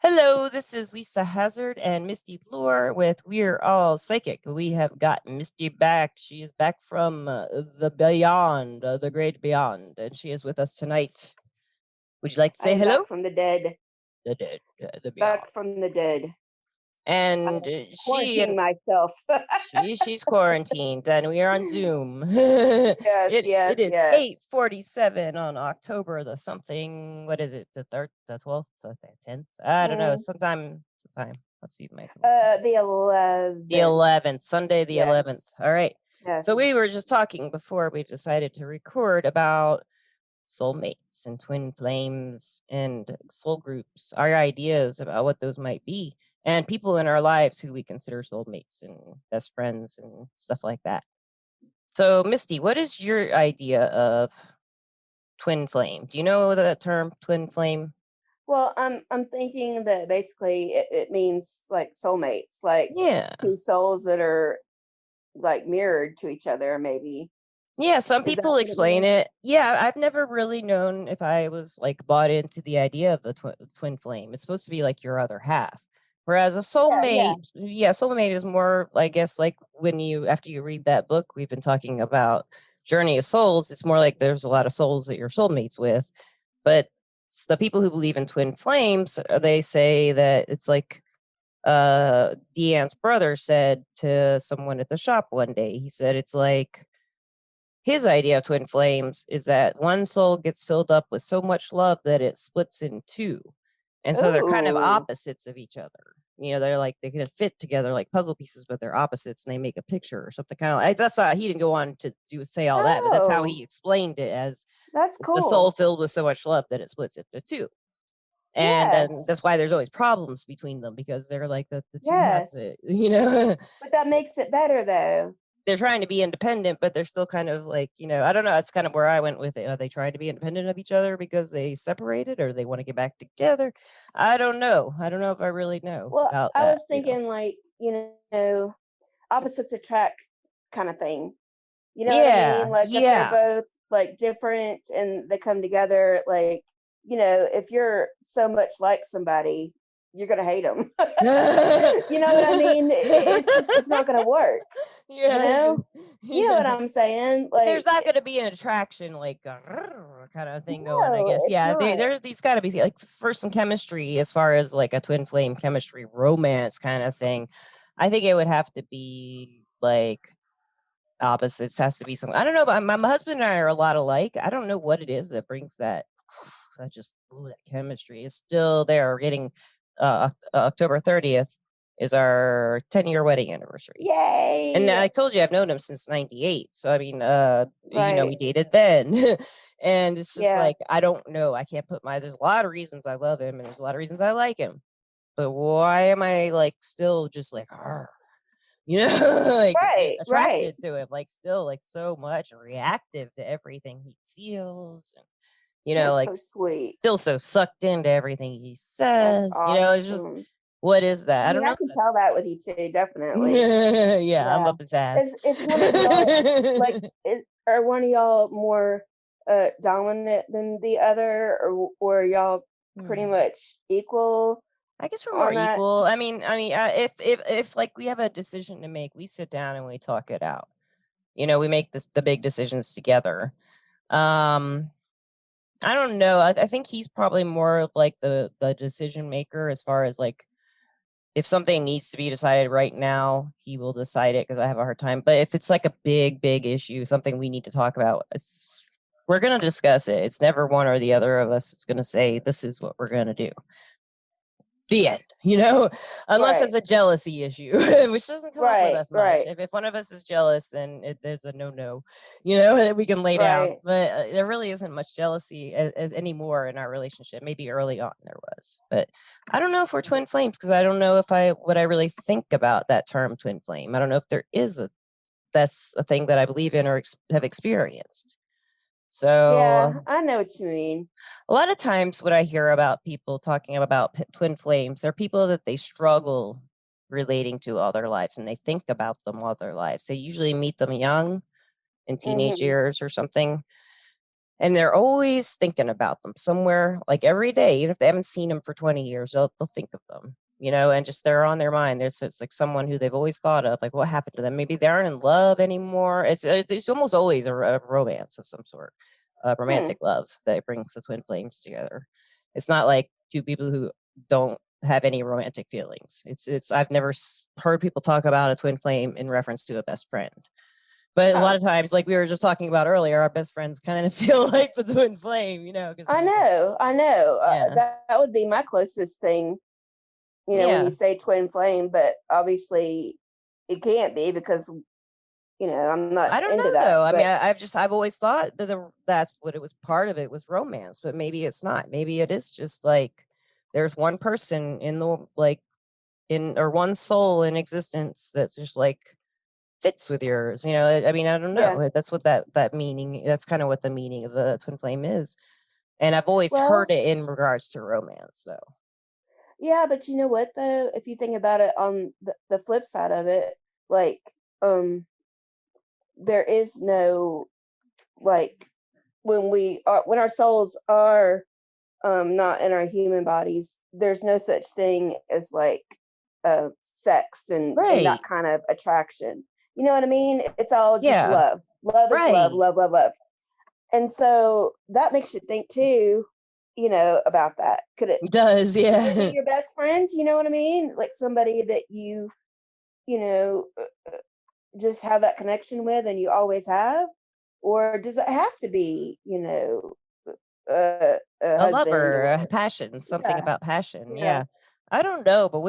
Hello, this is Lisa Hazard and Misty Lure with We're All Psychic. We have got Misty back. She is back from the beyond, the great beyond, and she is with us tonight. Would you like to I say am hello? back from the dead. The dead, the beyond. Back from the dead. And I'm she and quarantining myself. she's quarantined, and we are on Zoom. it Yes, it yes, is yes. 8:47 on October the something. What is it? The third, the 12th, the 10th? I don't know. Mm, Sometime. Let's see my the the 11th. 11th, Sunday the 11th. Yes, All right. So yes. we were just talking before we decided to record about soulmates and twin flames and soul groups, our ideas about what those might be, and people in our lives who we consider soulmates and best friends and stuff like that. So, Misty, what is your idea of twin flame? Do you know that term, twin flame? Well, I'm thinking that basically it means like soulmates, like Yeah. two souls that are like mirrored to each other, maybe. Yeah, some Is that people what it explain means? it. Yeah, I've never really known if I was like bought into the idea of the twin flame. It's supposed to be like your other half. Whereas a Yeah, yeah. soulmate, yeah, soulmate is more, I guess, like when you, after you read that book, we've been talking about Journey of Souls, it's more like there's a lot of souls that you're soulmates with. But the people who believe in twin flames, they say that it's like Deanne's brother said to someone at the shop one day. He said it's like his idea of twin flames is that one soul gets filled up with so much love that it splits in two. And so they're kind of Ooh, opposites of each other. You know, they're like they can fit together like puzzle pieces, but they're opposites and they make a picture or something kind of like that's he didn't go on to say all that, but that's how oh, he explained it as that's it's the soul cool. filled with so much love that it splits into two. And then that's Yes, why there's always problems between them because they're like the two halves of it, yes. you know. But that makes it better, though. They're trying to be independent, but they're still kind of like, I don't know. That's kind of where I went with it. Are they trying to be independent of each other because they separated or they want to get back together? I don't know. I don't know if I really know Well, about I that, was thinking like, opposites attract kind of thing. You know what I Yeah. mean? Like if they're Yeah. both like different and they come together, like, if you're so much like somebody, you're going to hate them. You know what I mean? It's not going to work, you Yeah. know? You know what Yeah. I'm saying? There's Like, not going to be an attraction like kind of thing going, I no, guess. it's Yeah, not. there's these got to be like for some chemistry as far as like a twin flame chemistry romance kind of thing. I think it would have to be like opposites. Has to be some. I don't know, but my husband and I are a lot alike. I don't know what it is that brings that. That just that chemistry is still there. We're getting October 30th is our 10-year wedding anniversary. And I Yay. told you I've known him since '98. So I mean, we Right. dated then. And it's just Yeah. like I don't know. I can't put there's a lot of reasons I love him and there's a lot of reasons I like him. But why am I like still just like "Arr," like Right. Right. attracted to him, like still like so much reactive to everything he feels and That's like so sweet. still so sucked into everything he That's says. It's just awesome. what is I that? I mean, don't I know. can tell that with you too, definitely. Yeah, I'm Yeah. up his ass. Is one of y'all like are one of y'all more dominant than the other, or are y'all pretty Hmm. much equal I guess we're more on that? equal. I mean, if like we have a decision to make, we sit down and we talk it out. We make the big decisions together. Um, I don't know. I think he's probably more of like the decision maker as far as like if something needs to be decided right now, he will decide it because I have a hard time. But if it's like a big issue, something we need to talk about, we're gonna discuss it. It's never one or the other of us. It's gonna say this is what we're gonna do. The end, unless Right. it's a jealousy issue, which doesn't come up with Right. us much. Right. If one of us is jealous, then there's a no, that we can lay down. Right. But there really isn't much jealousy as anymore in our relationship. Maybe early on there was, but I don't know if we're twin flames because I don't know if what I really think about that term twin flame. I don't know if there is that's a thing that I believe in or have experienced. So Yeah, I know what you mean. a lot of times what I hear about people talking about twin flames, they're people that they struggle relating to all their lives and they think about them all their lives. They usually meet them young in teenage Mhm. years or something. and they're always thinking about them somewhere, like every day, even if they haven't seen them for 20 years, they'll think of them, and just they're on their mind. There's it's like someone who they've always thought of, like what happened to them. Maybe they aren't in love anymore. It's almost always a romance of some sort, Hmm. romantic love that brings the twin flames together. It's not like two people who don't have any romantic feelings. It's I've never heard people talk about a twin flame in reference to a best friend. But a lot Oh, of times, like we were just talking about earlier, our best friends kind of feel like the twin flame, because I they're just know, I know. yeah, That would be my closest thing, when you yeah. say twin flame, but obviously it can't be because, I'm not I don't into know that. though. I mean, But I've always thought that that's what it was. Part of it was romance, but maybe it's not. Maybe it is just like there's one person in the like in or one soul in existence that's just like fits with yours. I mean, I don't yeah, know. That's what that meaning. That's kind of what the meaning of the twin flame is. And I've always heard well, it in regards to romance, though. yeah, but you know what though? If you think about it on the flip side of it, like, um, there is no, like, when our souls are not in our human bodies, there's no such thing as like sex and that Right. kind of attraction. You know what I mean? It's all just Yeah. love. Love is love, Right. love, love, love. And so that makes you think too, about that. It does. Could it be Yeah. your best friend? You know what I mean? Like somebody that you know, just have that connection with and you always have? Or does it have to be, a A husband lover, a or passion, something yeah, about passion. yeah. Yeah. I don't know, but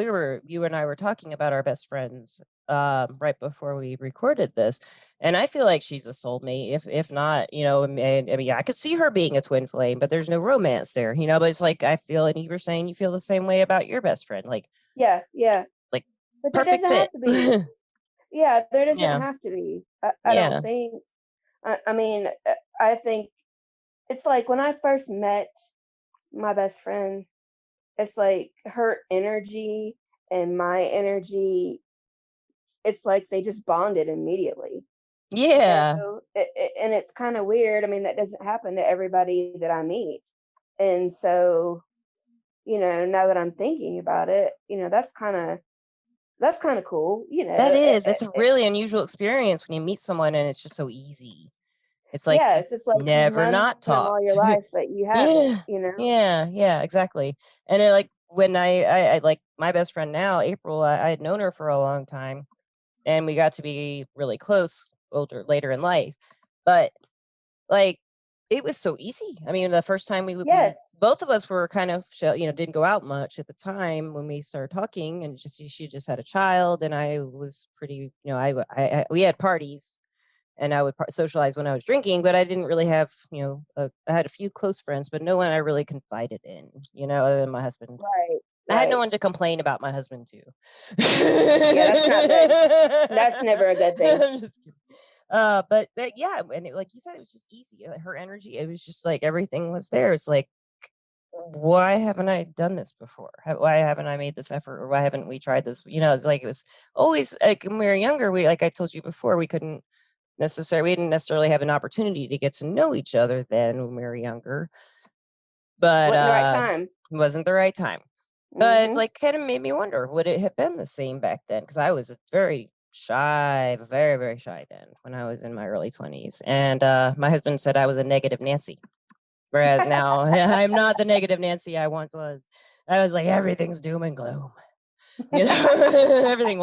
you and I were talking about our best friends right before we recorded this. And I feel like she's a soulmate. If not, I mean, yeah, I could see her being a twin flame, but there's no romance there, but it's like I feel, and you were saying you feel the same way about your best friend, Yeah, yeah. like But there perfect doesn't fit. have to be. Yeah, there doesn't Yeah. have to be. I don't Yeah. think. I mean, I think it's like when I first met my best friend, it's like her energy and my energy, it's like they just bonded immediately. Yeah. And it's kind of weird. I mean, that doesn't happen to everybody that I meet. And so, now that I'm thinking about it, that's kind of cool. That is. It's a really unusual experience when you meet someone and it's just so easy. It's like you've Yes, it's like you've never known not them all your talked. life, but you haven't, Yeah. Yeah, yeah, exactly. And then, like, when I like, my best friend now, April, I had known her for a long time, and we got to be really close later in life. But, like, it was so easy. I mean, the first time we Yes, both of us were kind of didn't go out much at the time when we started talking, and just she just had a child, and I was pretty, we had parties and I would socialize when I was drinking, but I didn't really have, I had a few close friends, but no one I really confided in, other than my husband. right, I had no right. one to complain about my husband to. Yeah, that's not good. That's never a good thing. I'm just kidding. But yeah, and like you said, it was just easy. Her energy, it was just like everything was there. It's like, why haven't I done this before? Why haven't I made this effort, or why haven't we tried this? It's like it was always like when we were younger. Like I told you before, we didn't necessarily have an opportunity to get to know each other then when we were younger, but, Wasn't the right time. it wasn't the right time. But it's, Mhm. like, kinda made me wonder, would it have been the same back then? Because I was very shy, very, very shy then when I was in my early 20s, and, my husband said I was a negative Nancy, whereas now I'm not the negative Nancy I once was. I was like, "Everything's doom and gloom." You know? And Everything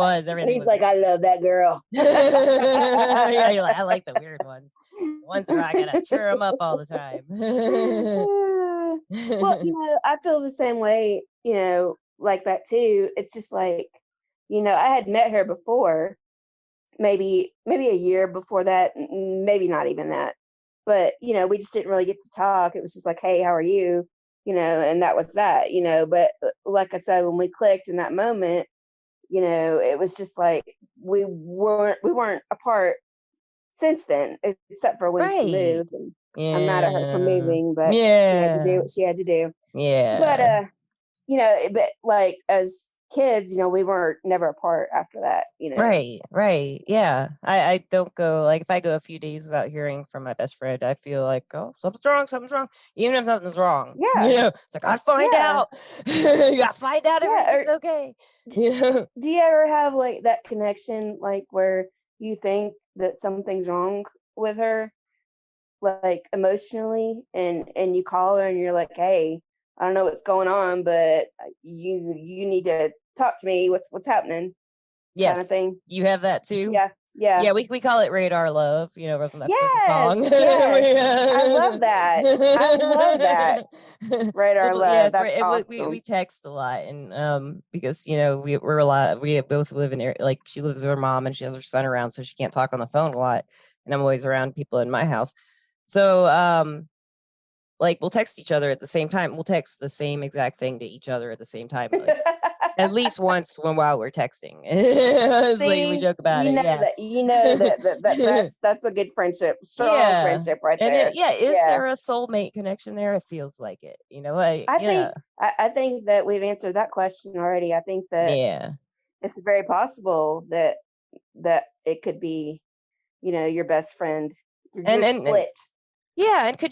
he's was like, "I love that girl." yeah, you're like, "I like the weird ones. The ones where I gotta cheer them up all the time." Well, I feel the same way, like that too. It's just like, I had met her before, maybe a year before that, maybe not even that. But, we just didn't really get to talk. It was just like, "Hey, how are you?" And that was that, but like I said, when we clicked in that moment, it was just like we weren't apart since then, except for when she Right. moved, and I'm mad at her for Yeah. moving, but she had to do Yeah. what she had to do. But Yeah. but like as kids, we weren't never apart after that. Right. Yeah. I don't go, like, if I go a few days without hearing from my best friend, I feel like, oh, something's wrong. Even if nothing's wrong. Yeah, It's like, I'd find yeah, out. You gotta find out yeah. everything's okay. Do you ever have like that connection, like where you think that something's wrong with her, like emotionally, and you call her and you're like, hey, I don't know what's going on, but you need to talk to me. What's happening? Kind of Yes. thing. You have that too? Yeah, yeah. Yeah, we call it radar love, from the song. Yes, yes. I love that. I love that. Radar Yeah, love. That's we awesome. text a lot, and because we're a lot. We both live in like she lives with her mom and she has her son around, so she can't talk on the phone a lot, and I'm always around people in my house. So like we'll text each other at the same time. We'll text the same exact thing to each other at the same time, like at least once while we're texting. It's like we See, joke about it. Yeah. that's a good friendship, strong Yeah. friendship right And there. is Yeah. there a soulmate connection there? It feels like it. I I think yeah. I think that we've answered that question already. I think that Yeah. it's very possible that it could be, your best friend. You're And split. yeah, and could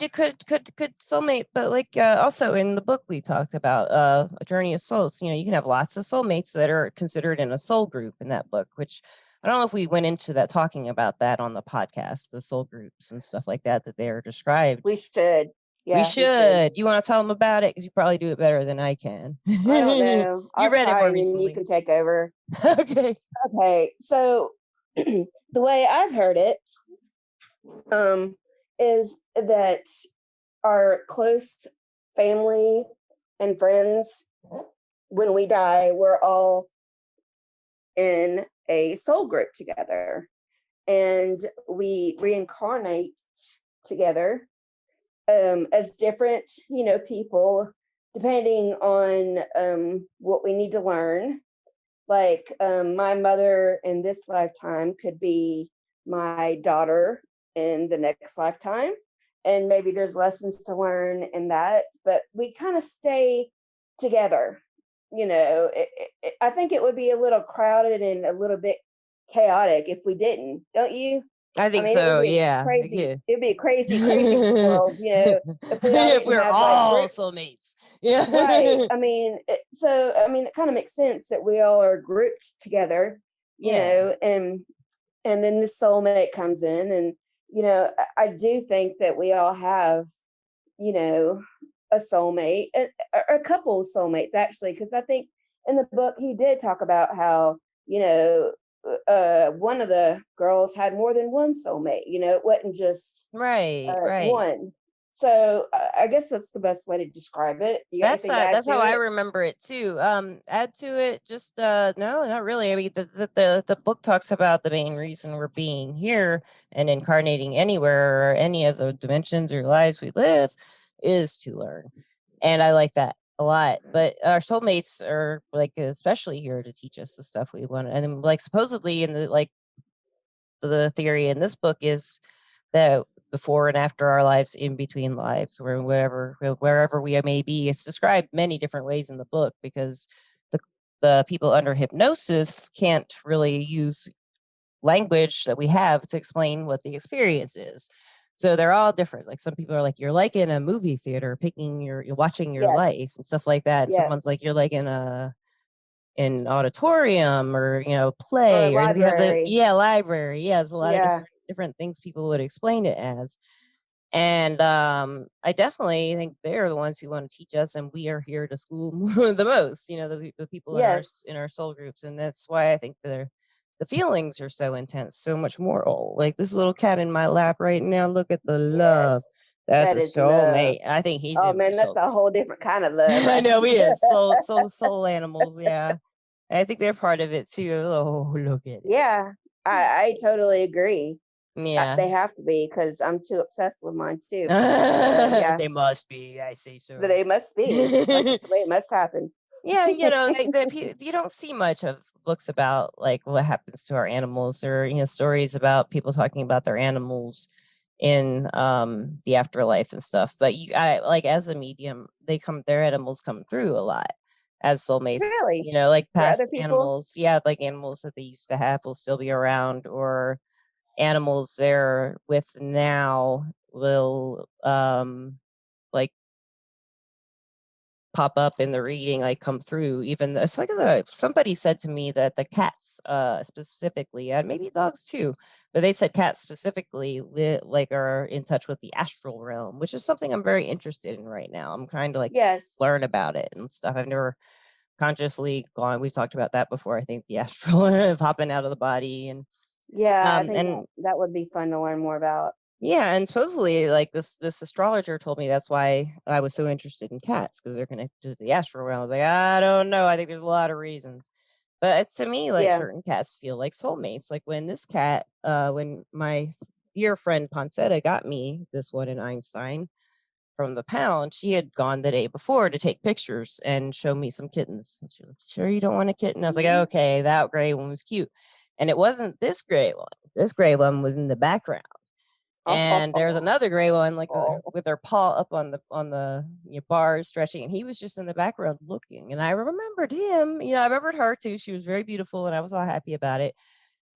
soulmate, but like also in the book we talked about a journey of souls. You can have lots of soulmates that are considered in a soul group in that book, which I don't know if we went into that talking about that on the podcast, the soul groups and stuff like that they are described. We should. We Yeah, we should. should. You want to tell them about it because you probably do it better than I can. I don't know. You I'll read it try more and then you recently. can take over. Okay. Okay. So the way I've heard it um is that our close family and friends, when we die, we're all in a soul group together and we reincarnate together as different, people, depending on what we need to learn. Like my mother in this lifetime could be my daughter in the next lifetime. And maybe there's lessons to learn in that, but we kind of stay together. I think it would be a little crowded and a little bit chaotic if we didn't, don't you? I I think mean, it would so. be a Yeah. crazy, Yeah. it would be a crazy, crazy world, if we all If didn't we're have like all groups. soulmates. Yeah. Right. I mean, it kind of makes sense that we all are grouped together, Yeah. and then the soulmate comes in, and I do think that we all have, you know, a soulmate, a couple of soulmates actually, because I think in the book he did talk about how one of the girls had more than one soulmate. It wasn't just Right. one. So I guess that's the best way to describe it. You got anything to add That's to how I it? remember it too. Add to it, just no, not really. I mean, the book talks about the main reason we're being here and incarnating anywhere or any of the dimensions or lives we live is to learn, and I like that a lot. But our soulmates are like especially here to teach us the stuff we want, and then, like supposedly in the theory in this book is that before and after our lives, in between lives, or wherever we may be, it's described many different ways in the book because the the people under hypnosis can't really use language that we have to explain what the experience is. So they're all different. Like some people are like, you're like in a movie theater, you're watching your Yes. life and stuff like that. And someone's like, Yes. you're like in auditorium or Or a play, or you have the library. library. Yeah, there's a lot of Yeah. different things people would explain it as. And I definitely think they're the ones who want to teach us, and we are here to school the most. The people in Yes. our soul groups, and that's why I think the feelings are so intense, so much more. Oh, like this little cat in my lap right now. Look at the love. Yes. That's a That is love. soulmate. I think he's Oh in my man, that's soul a group. whole different kind of love I right know he there. is soul animals. Yeah, I think they're part of it too. Oh, look at it. Yeah. I totally agree. Yeah. They have to be because I'm too obsessed with mine too. So yeah, They must be. I say so. they must be. Like it's the way it must happen. Yeah, you don't see much of books about like what happens to our animals, or stories about people talking about their animals in the afterlife and stuff. But I like as a medium, their animals come through a lot. as soulmates. Really? You know, like For other past people? animals, yeah, like animals that they used to have will still be around, or animals they're with now will like pop up in the reading, like come through. Even it's like somebody said to me that the cats specifically, and maybe dogs too, but they said cats specifically like are in touch with the astral realm, which is something I'm very interested in right now. I'm trying to like Yes. learn about it and stuff. I've never consciously gone. We've talked about that before. I think the astral popping out of the body, Yeah, I think and that would be fun to learn more about. yeah, and supposedly, like this astrologer told me that's why I was so interested in cats, because they're connected to the astral realm. I was like, I don't know. I think there's a lot of reasons, but it's, to me, like Yeah. certain cats feel like soulmates. Like when this cat, when my dear friend Poncetta got me this one in Einstein from the pound, she had gone the day before to take pictures and show me some kittens. And she was like, "Sure, you don't want a kitten?" I was like, Mhm. "Okay, that gray one was cute," and it wasn't this gray one. This gray one was in the background, and there's another gray one, like, Oh. with her paw up on the, bars stretching, and he was just in the background looking, and I remembered him, I remembered her too. She was very beautiful, and I was all happy about it,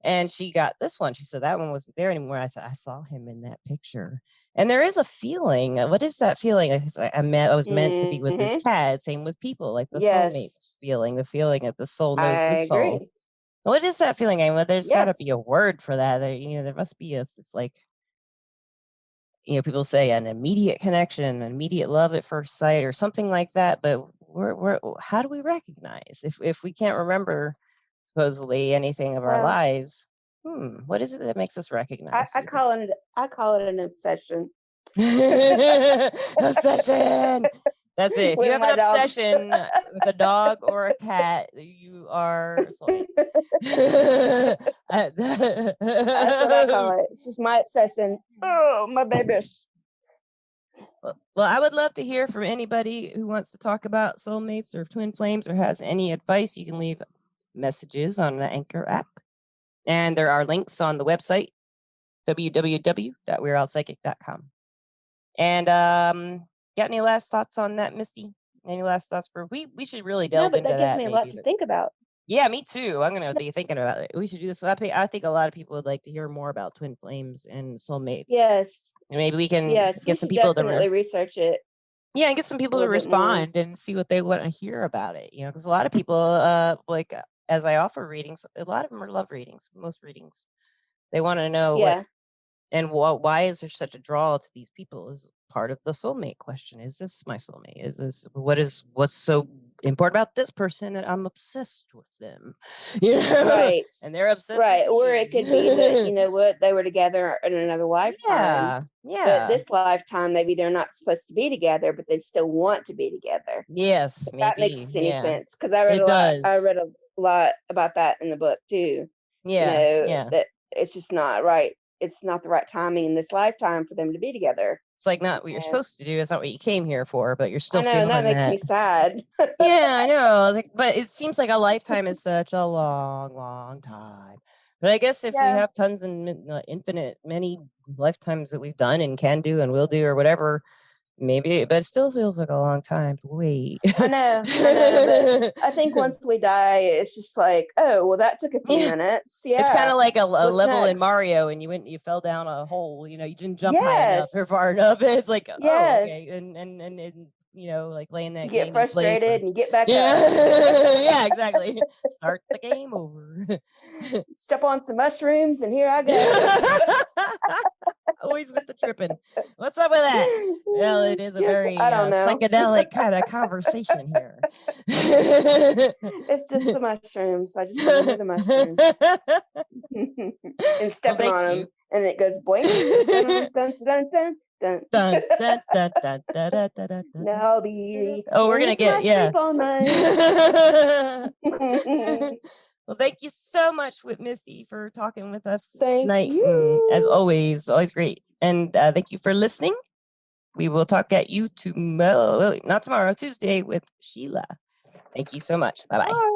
and she got this one. She said, "That one wasn't there anymore." I said, "I saw him in that picture." And there is a feeling. What is that feeling? I was meant to be with this Mhm. cat. Same with people, like the soulmate Yes, feeling, the feeling that the soul knows I this soul. agree. What is that feeling? I mean, there's gotta be Yes. a word for that. There must be it's like, people say an immediate connection, an immediate love at first sight, or something like that. But how do we recognize if we can't remember supposedly anything of our Well, lives? What is it that makes us recognize? Do you think? I call it an obsession Obsession. That's it. If you with have an my dogs. obsession with a dog or a cat, you are soulmates. That's what I call it. It's just my obsession. Oh, my babies. Well, I would love to hear from anybody who wants to talk about soulmates or twin flames or has any advice. You can leave messages on the Anchor app. And there are links on the website, www.weareallpsychic.com. And got any last thoughts on that, Misty? Any last thoughts for we should really No, delve but into that gives that me a lot maybe, to but think about. yeah, me too. I'm gonna be thinking about it. We should do this. I think a lot of people would like to hear more about twin flames and soulmates. Yes. And maybe we can Yes, we get some should people definitely research it yeah, and get some a people to little bit more. respond and see what they want to hear about it. Because a lot of people, as I offer readings, a lot of them are love readings. Most readings, they want to know what Yeah. and why is there such a draw to these people? Is part of the soulmate question. Is this my soulmate? Is this what's so important about this person that I'm obsessed with them? Right. And they're obsessed with Right. Or me. it could be that, you know what, they were together in another lifetime, Yeah, but yeah, this lifetime maybe they're not supposed to be together, but they still want to be together. yes, If that makes maybe, any yeah, sense. Because it I does. read a lot about that in the book too. You Yeah, know, yeah. that it's just not right. It's not the right timing in this lifetime for them to be together. It's like not what you're And supposed to do. It's not what you came here for, but you're I still know, and that feeling makes that. me sad. Yeah, I know. Like, but it seems like a lifetime is such a long, long time. But I guess if we Yeah. have tons and infinite many lifetimes that we've done and can do and will do or whatever, maybe, but it still feels like a long time to wait. I know, but I think once we die, it's just like, oh, well, that took a few Yeah, minutes. it's kind Yeah. of like a What's level in next? Mario, and you fell down a hole. You didn't jump high enough or Yes. far enough. It's like, oh, okay, Yes. and like playing You that get game you play for. frustrated and you get back up. Yeah, yeah, exactly. Start the game over. Step on some mushrooms, and here I go. Always with the tripping. What's up with that? Well, it is a Yes, very I don't know. psychedelic kind of conversation here. It's just the mushrooms. I just remember the mushrooms and Well, stepping thank on you. them, and it goes boink, dun dun dun dun dun. Dun, dun, dun, dun, da, da, da, da, da, da, Now I'll da, da. be Oh, we're in gonna this get my yeah. sleep all night. Well, thank you so much with Misty for talking with us Thank tonight. As you. always great. And thank you for listening. We will talk at you tomorrow, not tomorrow, Tuesday with Sheila. Thank you so much. Bye bye. Bye.